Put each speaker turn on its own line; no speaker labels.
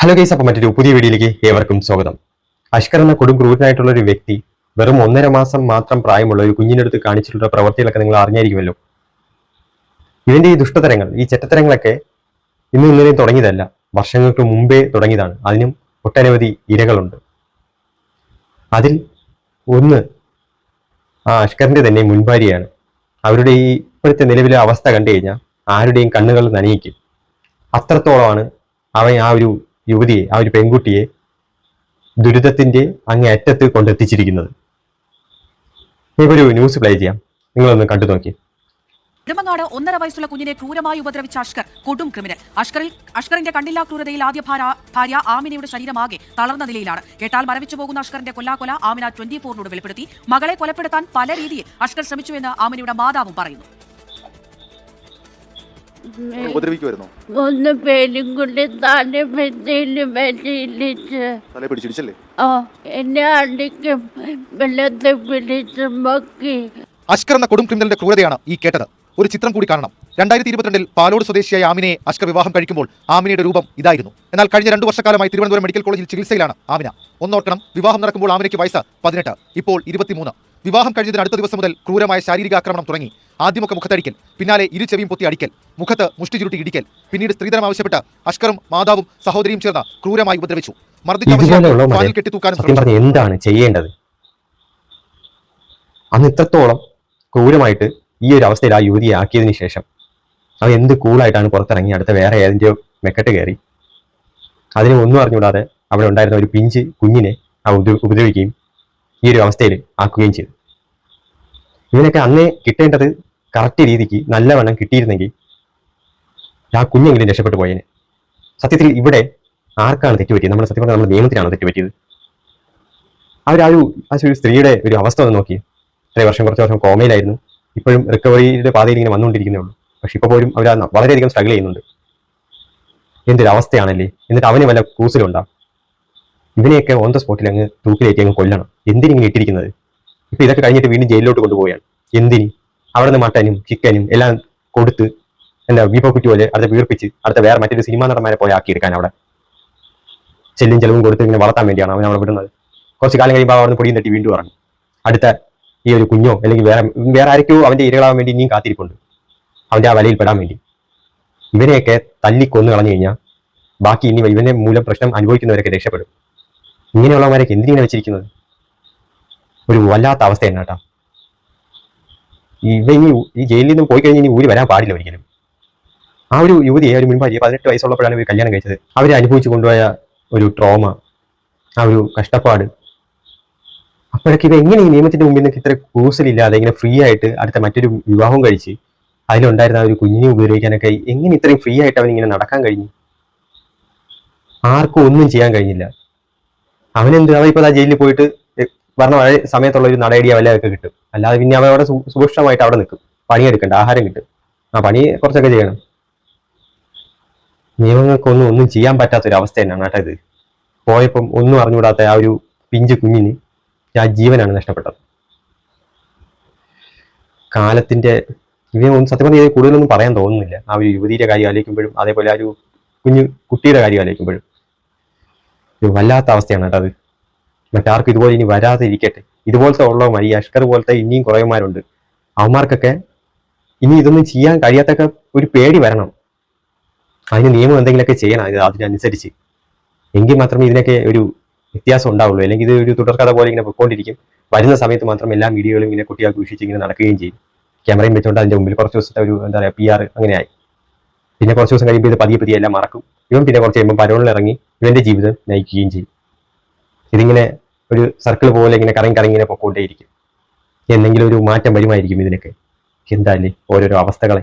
Hello guys, അപ്പം മറ്റൊരു പുതിയ വീഡിയോയിലേക്ക് ഏവർക്കും സ്വാഗതം. അഷ്കർ എന്ന കൊടും ക്രൂരനായിട്ടുള്ള ഒരു വ്യക്തി വെറും 1.5 മാസം മാത്രം പ്രായമുള്ള ഒരു കുഞ്ഞിനടുത്ത് കാണിച്ചിട്ടുള്ള പ്രവൃത്തികളൊക്കെ നിങ്ങൾ അറിഞ്ഞായിരിക്കുമല്ലോ. ഇവന്റെ ഈ ദുഷ്ടതരങ്ങൾ, ഈ ചെറ്റത്തരങ്ങളൊക്കെ ഇന്നലെയും തുടങ്ങിയതല്ല, വർഷങ്ങൾക്ക് മുമ്പേ തുടങ്ങിയതാണ്. അതിനും ഒട്ടനവധി ഇരകളുണ്ട്. അതിൽ ഒന്ന് ആ അഷ്കറിന്റെ തന്നെ മുൻഭാര്യയാണ്. അവരുടെ ഈ ഇപ്പോഴത്തെ നിലവിലെ അവസ്ഥ കണ്ടു കഴിഞ്ഞാൽ ആരുടെയും കണ്ണുകൾ നനയിക്കും. അത്രത്തോളമാണ് അവൻ ആ ഒരു യുവതിയെ, ആ ഒരു പെൺകുട്ടിയെ ദുരിതത്തിന്റെ അങ്ങേ അറ്റത്ത് കൊണ്ടെത്തിച്ചിരിക്കുന്നത്. ഒരു ന്യൂസ് പ്ലേ ചെയ്യാം, നിങ്ങളൊന്ന് കണ്ടു നോക്കി.
നെടുമങ്ങാട് 1.5 വയസ്സുള്ള കുഞ്ഞിനെ ക്രൂരമായി ഉപദ്രവിച്ച അഷ്കർ കൊടും ക്രിമിനൽ. അഷ്കറിന്റെ കണ്ണില്ലാ ക്രൂരതയിൽ ആദ്യ ഭാര്യ ആമിനയുടെ ശരീരമാകെ തളർന്ന നിലയിലാണ്. കേട്ടാൽ മരവിച്ചു പോകുന്ന അഷ്കറിന്റെ കൊല്ലാക്കൊല ആമിന 24 വെളിപ്പെടുത്തി. മകളെ കൊലപ്പെടുത്താൻ പല രീതിയിൽ അഷ്കർ ശ്രമിച്ചുവെന്ന് ആമിനയുടെ മാതാവും പറയുന്നു.
ഒന്ന് പേരും കൊണ്ട് തല പിടിച്ചില്ലേ, എന്നെ അടിക്കും, വെള്ളത്തെ പിടിച്ച് മക്കി.
അഷ്കർ എന്ന കൊടും ക്രിമിനലിന്റെ ക്രൂരതയാണ് ഈ കേട്ടത്. ഒരു ചിത്രം കൂടി കാണണം. 2022 പാലോട് സ്വദേശിയായ ആമിനയെ അഷ്കർ വിവാഹം കഴിക്കുമ്പോൾ ആമിനയുടെ രൂപം ഇതായിരുന്നു. എന്നാൽ കഴിഞ്ഞ 2 വർഷക്കാലമായി തിരുവനന്തപുരം മെഡിക്കൽ കോളേജിൽ ചികിത്സയിലാണ് ആമിന. ഒന്നോർക്കണം, വിവാഹം നടക്കുമ്പോൾ ആമിനയ്ക്ക് വയസ്സ് 18, ഇപ്പോൾ 23. വിവാഹം കഴിഞ്ഞതിന് അടുത്ത ദിവസം മുതൽ ക്രൂരമായ ശാരീരികാക്രമണം തുടങ്ങി. ആദ്യമൊക്കെ മുഖത്തടിക്കൽ, പിന്നാലെ ഇരുചെവിയും പൊത്തി അടിക്കൽ, മുഖത്ത് മുഷ്ടി ചുരുട്ടി ഇടിക്കൽ, പിന്നീട് സ്ത്രീധനം ആവശ്യപ്പെട്ട് അഷ്കറും മാതാവും സഹോദരിയും ചേർന്ന് ക്രൂരമായി ഉപദ്രവിച്ചു.
എന്താണ് ചെയ്യേണ്ടത്? അന്ന് ഇത്രത്തോളം ക്രൂരമായിട്ട് ഈ ഒരു അവസ്ഥയിൽ ആ യുവതിയെ ആക്കിയതിനു ശേഷം അവ എന്ത് കൂളായിട്ടാണ് പുറത്തിറങ്ങി അടുത്ത വേറെ ഏതിൻ്റെയോ മെക്കെട്ട് കയറി അതിനെ ഒന്നും അറിഞ്ഞുകൂടാതെ അവിടെ ഉണ്ടായിരുന്ന ഒരു പിഞ്ച് കുഞ്ഞിനെ ഉപദ്രവിക്കുകയും ഈ ഒരു അവസ്ഥയിൽ ആക്കുകയും ചെയ്തു. ഇതിനൊക്കെ അന്നേ കിട്ടേണ്ടത് കറക്റ്റ് രീതിക്ക് നല്ലവണ്ണം കിട്ടിയിരുന്നെങ്കിൽ ആ കുഞ്ഞെങ്കിലും രക്ഷപ്പെട്ടു പോയേനെ. സത്യത്തിൽ ഇവിടെ ആർക്കാണ് തെറ്റുപറ്റിയത്? നമ്മുടെ സത്യം പറഞ്ഞാൽ നമ്മുടെ നിയമത്തിനാണ് തെറ്റുപറ്റിയത്. ആ ഒരു സ്ത്രീയുടെ ഒരു അവസ്ഥ ഒന്ന് നോക്കി. കുറച്ച് വർഷം കോമയിലായിരുന്നു, ഇപ്പോഴും റിക്കവറിയുടെ പാതയിൽ ഇങ്ങനെ വന്നുകൊണ്ടിരിക്കുന്നേ ഉള്ളൂ. പക്ഷെ ഇപ്പോൾ പോലും അവർ വളരെയധികം സ്ട്രഗിൾ ചെയ്യുന്നുണ്ട്. എന്തൊരു അവസ്ഥയാണല്ലേ. എന്നിട്ട് അവന് വല്ല കൂസിലുണ്ടാവും. ഇവനെയൊക്കെ ഓൺ ദ സ്പോട്ടിൽ അങ്ങ് തൂക്കിലേറ്റി അങ്ങ് കൊല്ലണം. എന്തിനിങ്ങനെ ഇട്ടിരിക്കുന്നത്? ഇപ്പൊ ഇതൊക്കെ കഴിഞ്ഞിട്ട് വീണ്ടും ജയിലിലോട്ട് കൊണ്ടുപോവുകയാണ്. എന്തിന്? അവിടെ നിന്ന് മട്ടനും ചിക്കനും എല്ലാം കൊടുത്ത് എന്താ വീപ്പക്കുറ്റി പോലെ അടുത്ത വീർപ്പിച്ച് അടുത്ത വേറെ മറ്റൊരു സിനിമാ നടന്മാരെ പോലെ ആക്കിയെടുക്കാൻ അവിടെ ചെല്ലും ചെലവും കൊടുത്ത് ഇങ്ങനെ വളർത്താൻ വേണ്ടിയാണ് അവൻ അവിടെ വിടുന്നത്. കുറച്ച് കാലം കഴിയുമ്പോൾ അവിടെ നിന്ന് പൊടിയും തട്ടി വീണ്ടും ഇറങ്ങും. അടുത്ത ഈ ഒരു കുഞ്ഞോ അല്ലെങ്കിൽ വേറെ ആരൊക്കെയോ അവന്റെ ഇരകളാവാൻ വേണ്ടി ഇനിയും കാത്തിരിപ്പുണ്ട്, അവന്റെ ആ വലയിൽ പെടാൻ വേണ്ടി. ഇവനെയൊക്കെ തല്ലിക്കൊന്നു കളഞ്ഞു കഴിഞ്ഞാൽ ബാക്കി ഇനി ഇവന്റെ മൂലം പ്രശ്നം അനുഭവിക്കുന്നവരൊക്കെ രക്ഷപ്പെടും. ഇങ്ങനെയുള്ളവരൊക്കെ എന്തിനാണ് വെച്ചിരിക്കുന്നത്? ഒരു വല്ലാത്ത അവസ്ഥ തന്നെ കേട്ടോ. ഇനി ഈ ജയിലിൽ നിന്നും പോയി കഴിഞ്ഞ് ഇനി ഊരി വരാൻ പാടില്ല ഒരിക്കലും. ആ ഒരു യുവതിയെ, ഒരു മുൻഭാര്യ 18 വയസ്സുള്ളപ്പോഴാണ് ഇവർ കല്യാണം കഴിച്ചത്. അവരെ അനുഭവിച്ചു കൊണ്ടുപോയ ഒരു ട്രോമ, ആ ഒരു കഷ്ടപ്പാട്, അപ്പോഴൊക്കെ ഇവ എങ്ങനെ ഈ നിയമത്തിന്റെ മുമ്പിൽ നിന്നൊക്കെ ഇത്ര കൂസലില്ലാതെ ഇങ്ങനെ ഫ്രീ ആയിട്ട് അടുത്ത മറ്റൊരു വിവാഹം കഴിച്ച് അതിലുണ്ടായിരുന്ന ഒരു കുഞ്ഞിനെ ഉപദ്രവിക്കാനൊക്കെ എങ്ങനെ ഇത്രയും ഫ്രീ ആയിട്ട് അവൻ ഇങ്ങനെ നടക്കാൻ കഴിഞ്ഞു? ആർക്കും ഒന്നും ചെയ്യാൻ കഴിഞ്ഞില്ല. അവനെന്ത്, അവൻ ഇപ്പോൾ ആ ജയിലിൽ പോയിട്ട് പറഞ്ഞ വളരെ സമയത്തുള്ള ഒരു നടയടിയ വല്ലതൊക്കെ കിട്ടും. അല്ലാതെ പിന്നെ അവൻ അവിടെ സുഭിക്ഷമായിട്ട് അവിടെ നിൽക്കും. പണിയെടുക്കണ്ട, ആഹാരം കിട്ടും. ആ പണി കുറച്ചൊക്കെ ചെയ്യണം. നിയമങ്ങൾക്കൊന്നും ചെയ്യാൻ പറ്റാത്തൊരവസ്ഥ തന്നെയാണ് കേട്ടോ ഇത്. പോയപ്പം ഒന്നും അറിഞ്ഞുകൂടാത്ത ആ ഒരു പിഞ്ചു കുഞ്ഞിന് ആ ജീവനാണ് നഷ്ടപ്പെട്ടത്. കാലത്തിന്റെ സത്യം പറഞ്ഞാൽ കൂടുതലൊന്നും പറയാൻ തോന്നുന്നില്ല. ആ ഒരു യുവതിയുടെ കാര്യം ആലോചിക്കുമ്പോഴും അതേപോലെ ആ ഒരു കുട്ടിയുടെ കാര്യം ആലോചിക്കുമ്പോഴും ഒരു വല്ലാത്ത അവസ്ഥയാണ് കേട്ടോ അത്. മറ്റാർക്കും ഇതുപോലെ ഇനി വരാതെ ഇരിക്കട്ടെ. ഇതുപോലത്തെ ഉള്ളവന്മാർ, ഈ അഷ്കർ പോലത്തെ ഇനിയും കുറേമാരുണ്ട്. അവന്മാർക്കൊക്കെ ഇനി ഇതൊന്നും ചെയ്യാൻ കഴിയാത്തൊക്കെ ഒരു പേടി വരണം. അതിന് നിയമം എന്തെങ്കിലുമൊക്കെ ചെയ്യണം അതിനനുസരിച്ച്. എങ്കിൽ മാത്രമേ ഇതിനൊക്കെ ഒരു വ്യത്യാസം ഉണ്ടാവുള്ളൂ. അല്ലെങ്കിൽ ഇത് ഒരു തുടർക്കഥ പോലെ ഇങ്ങനെ പൊയ്ക്കൊണ്ടിരിക്കും. വരുന്ന സമയത്ത് മാത്രം എല്ലാ വീഡിയോകളും ഇങ്ങനെ കുട്ടികൾക്ക് വീക്ഷിച്ച് ഇങ്ങനെ നടക്കുകയും ചെയ്യും. ക്യാമറയും വെച്ചുകൊണ്ട് അതിന്റെ മുമ്പിൽ കുറച്ച് ദിവസത്തെ ഒരു എന്താ പറയുക PR അങ്ങനെയായി. പിന്നെ കുറച്ച് ദിവസം കഴിയുമ്പോൾ ഇത് പതിയെ എല്ലാം മറക്കും. ഇവൻ പിന്നെ കുറച്ച് കഴിയുമ്പോൾ പരോളിൽ ഇറങ്ങി ഇവന്റെ ജീവിതം നയിക്കുകയും ചെയ്യും. ഇതിങ്ങനെ ഒരു സർക്കിൾ പോലെ ഇങ്ങനെ കറങ്ങി ഇങ്ങനെ പൊക്കോണ്ടേയിരിക്കും. എന്തെങ്കിലും ഒരു മാറ്റം വരുമായിരിക്കും ഇതിനൊക്കെ. എന്തായാലും ഓരോരോ അവസ്ഥകളെ